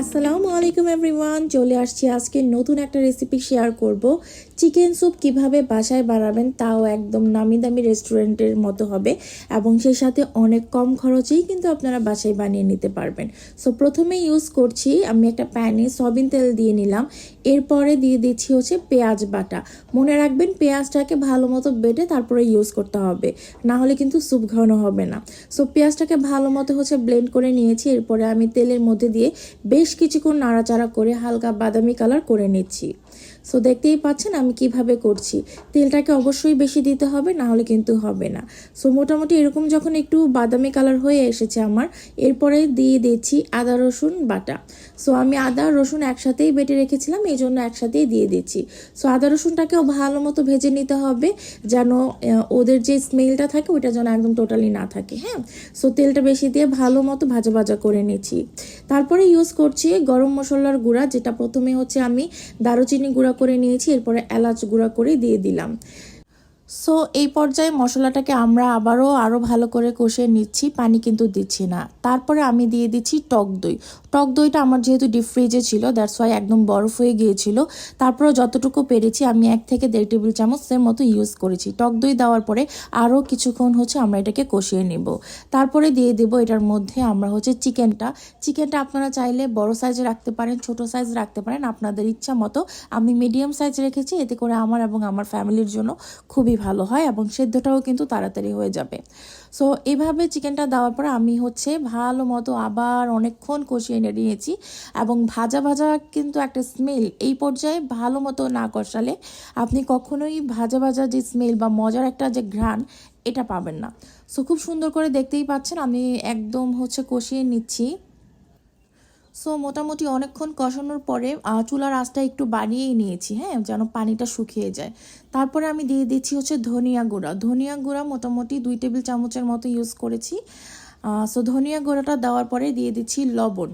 আসসালামু আলাইকুম এভরিওয়ান, চলে আসছি আজকে নতুন একটা রেসিপি শেয়ার করব। চিকেন স্যুপ কিভাবে বাসায় বানাবেন, তাও একদম নামি দামি রেস্টুরেন্টের মতো হবে এবং সেই সাথে অনেক কম খরচেই কিন্তু আপনারা বাসায় বানিয়ে নিতে পারবেন। সো প্রথমে ইউজ করছি আমি একটা প্যানে সয়াবিন তেল দিয়ে নিলাম। এরপরে দিয়ে দিচ্ছি হচ্ছে পেঁয়াজ বাটা। মনে রাখবেন পেঁয়াজটাকে ভালো মতো বেটে তারপরে ইউজ করতে হবে, না হলে কিন্তু স্যুপ ঘন হবে না। সো পেঁয়াজটাকে ভালো মতো হচ্ছে ব্লেন্ড করে নিয়েছি। এরপরে আমি তেলের মধ্যে দিয়ে বেশ কিছুক্ষণ নাড়াচাড়া করে হালকা বাদামি কালার করে নিচ্ছি। সো দেখতেই পাচ্ছেন আমি কিভাবে করছি। তেলটাকে অবশ্যই বেশি দিতে হবে, না হলে কিন্তু হবে না। সো মোটামুটি এরকম যখন একটু বাদামি কালার হয়ে এসেছে আমার, এরপরে দিয়ে দিচ্ছি আদা রসুন বাটা। সো আমি আদা রসুন একসাথেই বেটে রেখেছিলাম, এই জন্য একসাথেই দিয়ে দিচ্ছি। সো আদা রসুনটাকেও ভালো মতো ভেজে নিতে হবে, যেন ওদের যে স্মেলটা থাকে ওইটা যেন একদম টোটালি না থাকে। হ্যাঁ, সো তেলটা বেশি দিয়ে ভালো মতো ভাজা ভাজা করে নিচ্ছি। তারপরে ইউজ করছি গরম মশলার গুঁড়া, যেটা প্রথমে হচ্ছে আমি দারুচিনি গুঁড়া করে নিয়েছি, এরপরে এলাচ গুঁড়া করে দিয়ে দিলাম। সো এই পর্যায়ে মশলাটাকে আমরা আরও ভালো করে কষিয়ে নিচ্ছি, পানি কিন্তু দিচ্ছি না। তারপরে আমি দিয়ে দিচ্ছি টক দই। টক দইটা আমার যেহেতু ডিপ ফ্রিজে ছিল, দ্যাটস ওয়াই একদম বরফ হয়ে গিয়েছিল। তারপরে যতটুকু পেরেছি আমি 1 থেকে 1.5 টেবিল চামচের মতো ইউজ করেছি। টক দই দেওয়ার পরে আরও কিছুক্ষণ হচ্ছে আমরা এটাকে কষিয়ে নেব। তারপরে দিয়ে দেব এটার মধ্যে আমরা হচ্ছে চিকেনটা আপনারা চাইলে বড় সাইজে রাখতে পারেন, ছোট সাইজ রাখতে পারেন, আপনাদের ইচ্ছা মতো। আমি মিডিয়াম সাইজ রেখেছি, এতে করে আমার এবং আমার ফ্যামিলির জন্য খুবই ভালো হয় এবং সেদ্ধটাও কিন্তু তাড়াতাড়ি হয়ে যাবে। সো এভাবে চিকেনটা দেওয়ার পর আমি হচ্ছে ভালো মতো আবার অনেকক্ষণ কষিয়ে নিয়েছি এবং ভাজা ভাজা কিন্তু একটা স্মেল এই পর্যায়ে ভালো মতো না কষালে আপনি কখনোই ভাজা ভাজা যে স্মেল বা মজার একটা যে ঘ্রাণ এটা পাবেন না। সো খুব সুন্দর করে দেখতেই পাচ্ছেন আমি একদম হচ্ছে কষিয়ে নিচ্ছি। সো মোটামুটি অনেকক্ষণ কষানোর পরে চুলার আঁচটা একটু বাড়িয়েই নিয়েছি, হ্যাঁ, যেন পানিটা শুকিয়ে যায়। তারপরে আমি দিয়ে দিচ্ছি হচ্ছে ধনিয়া গুঁড়া মোটামুটি 2 টেবিল চামচের মতো ইউজ করেছি। সো ধনিয়া গুঁড়াটা দেওয়ার পরে দিয়ে দিচ্ছি লবণ।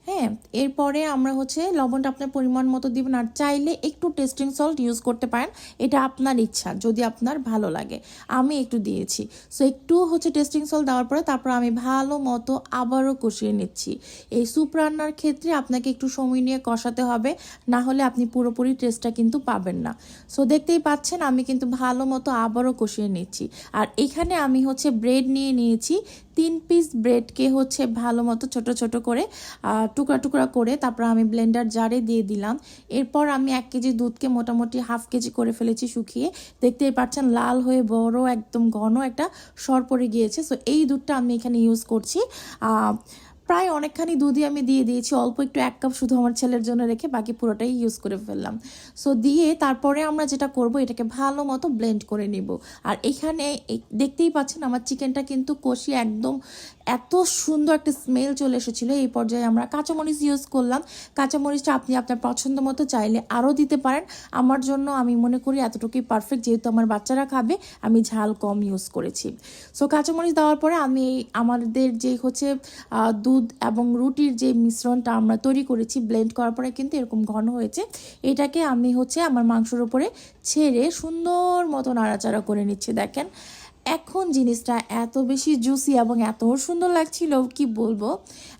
হ্যাঁ, এরপরে আমরা হচ্ছে লবণটা আপনার পরিমাণ মতো দিবেন, আর চাইলে একটু টেস্টিং সল্ট ইউজ করতে পারেন, এটা আপনার ইচ্ছা, যদি আপনার ভালো লাগে। আমি একটু দিয়েছি। সো একটু হচ্ছে টেস্টিং সল্ট দেওয়ার পরে তারপর আমি ভালো মতো আবারও কষিয়ে নিচ্ছি। এই স্যুপ রান্নার ক্ষেত্রে আপনাকে একটু সময় নিয়ে কষাতে হবে, না হলে আপনি পুরোপুরি টেস্টটা কিন্তু পাবেন না। সো দেখতেই পাচ্ছেন আমি কিন্তু ভালো মতো আবারও কষিয়ে নিচ্ছি। আর এখানে আমি হচ্ছে ব্রেড নিয়ে নিয়েছি। 3 পিস ব্রেডকে হচ্ছে ভালো মতো ছোট ছোট করে টুকরা টুকরা করে তারপর আমি ব্লেন্ডার জারে দিয়ে দিলাম। এরপর আমি 1 কেজি দুধকে মোটামুটি হাফ কেজি করে ফেলেছি শুকিয়ে। দেখতেই পাচ্ছেন লাল হয়ে বড় একদম ঘন একটা সর পড়ে গিয়েছে। সো এই দুধটা আমি এখানে ইউজ করছি। প্রায় অনেকখানি দুধই আমি দিয়ে দিয়েছি, অল্প একটু 1 কাপ শুধু আমার ছেলের জন্য রেখে বাকি পুরোটাই ইউজ করে ফেললাম। সো দিয়ে তারপরে আমরা যেটা করব এটাকে ভালো মতো ব্লেন্ড করে নিব। আর এখানে দেখতেই পাচ্ছেন আমার চিকেনটা কিন্তু কষিয়ে একদম এত সুন্দর একটা স্মেল চলে এসেছিলো। এই পর্যায়ে আমরা কাঁচামরিচ ইউজ করলাম। কাঁচামরিচটা আপনি আপনার পছন্দ মতো চাইলে আরও দিতে পারেন। আমার জন্য আমি মনে করি এতটুকুই পারফেক্ট, যেহেতু আমার বাচ্চারা খাবে আমি ঝাল কম ইউজ করেছি। সো কাঁচামরিচ দেওয়ার পরে আমি আমাদের যে হচ্ছে দুধ এবং রুটির যে মিশ্রণটা আমরা তৈরি করেছি ব্লেন্ড করার পরে কিন্তু এরকম ঘন হয়েছে, এটাকে আমি হচ্ছে আমার মাংসের উপরে ছেড়ে সুন্দর মতো নাড়াচাড়া করে নিচ্ছি। দেখেন এখন জিনিসটা এত বেশি জুসি এবং এত সুন্দর লাগছিল কি বলবো।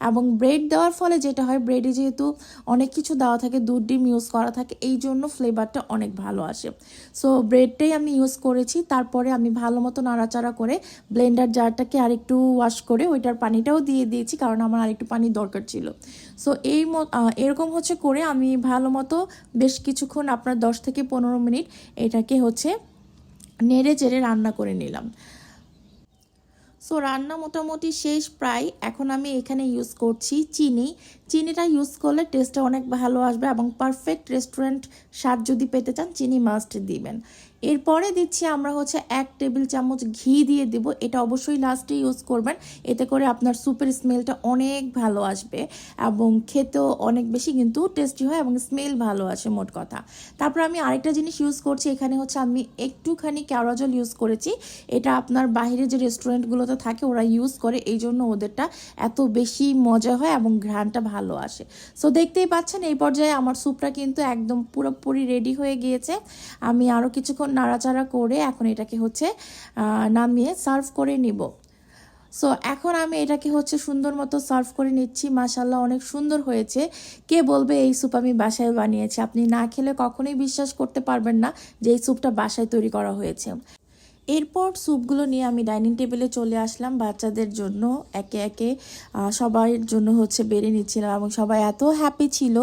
এবং ব্রেড দেওয়ার ফলে যেটা হয়, ব্রেডে যেহেতু অনেক কিছু দেওয়া থাকে, দুধ ডিম ইউজ করা থাকে, এই জন্য ফ্লেভারটা অনেক ভালো আসে। সো ব্রেডটাই আমি ইউজ করেছি। তারপরে আমি ভালো মতো নাড়াচাড়া করে ব্লেন্ডার জারটাকে আরেকটু ওয়াশ করে ওইটার পানিটাও দিয়ে দিয়েছি, কারণ আমার আরেকটু পানি দরকার ছিল। সো এরকম হচ্ছে করে আমি ভালো মতো বেশ কিছুক্ষণ আপনার 10 থেকে 15 মিনিট এটাকে হচ্ছে নেড়ে চেড়ে রান্না করে নিলাম। সো রান্না মোটামুটি শেষ প্রায়। এখন আমি এখানে ইউজ করছি চিনিটা ইউজ করলে টেস্টটা অনেক ভালো আসবে এবং পারফেক্ট রেস্টুরেন্ট স্বাদ যদি পেতে চান চিনি মাস্ট দিবেন। এরপরে দিচ্ছি আমরা হচ্ছে 1 টেবিল চামচ ঘি দিয়ে দেব। এটা অবশ্যই লাস্টে ইউজ করবেন, এতে করে আপনার স্যুপের স্মেলটা অনেক ভালো আসবে এবং খেতেও অনেক বেশি কিন্তু টেস্টি হয় এবং স্মেল ভালো আসে মোট কথা। তারপর আমি আরেকটা জিনিস ইউজ করছি, এখানে হচ্ছে আমি একটুখানি কেওড়া জল ইউজ করেছি। এটা আপনার বাইরে যে রেস্টুরেন্টগুলোতে থাকে ওরা ইউজ করে, এই জন্য ওদেরটা এত বেশি মজা হয় এবং ঘ্রাণটা ভালো আসে। সো দেখতেই পাচ্ছেন এই পর্যায়ে আমার স্যুপটা কিন্তু একদম পুরোপুরি রেডি হয়ে গিয়েছে। আমি আরও কিছুক্ষণ নাড়াচাড়া করে এখন এটাকে হচ্ছে নামিয়ে সার্ভ করে নিব। সো এখন আমি এটাকে হচ্ছে সুন্দর মতো সার্ভ করে নিচ্ছি। মাশাল্লাহ অনেক সুন্দর হয়েছে। কে বলবে এই স্যুপ আমি বাসায় বানিয়েছি? আপনি না খেলে কখনোই বিশ্বাস করতে পারবেন না যে এই স্যুপটা বাসায় তৈরি করা হয়েছে। এরপর স্যুপগুলো নিয়ে আমি ডাইনিং টেবিলে চলে আসলাম বাচ্চাদের জন্য। একে একে সবার জন্য হচ্ছে বেড়ে নিচ্ছিলাম এবং সবাই এত হ্যাপি ছিল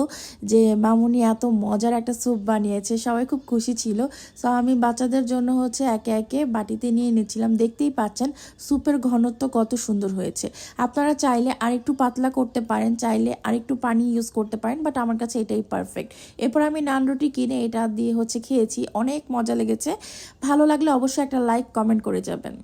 যে মামুনি এত মজার একটা স্যুপ বানিয়েছে। সবাই খুব খুশি ছিল। সো আমি বাচ্চাদের জন্য হচ্ছে একে একে বাটিতে নিয়ে নিচ্ছিলাম। দেখতেই পাচ্ছেন স্যুপের ঘনত্ব কত সুন্দর হয়েছে। আপনারা চাইলে আরেকটু পাতলা করতে পারেন, চাইলে আরেকটু পানি ইউজ করতে পারেন, বাট আমার কাছে এটাই পারফেক্ট। এরপর আমি নান রুটি কিনে এটা দিয়ে হচ্ছে খেয়েছি, অনেক মজা লেগেছে। ভালো লাগলে অবশ্যই একটা লাইক কমেন্ট করে যাবেন।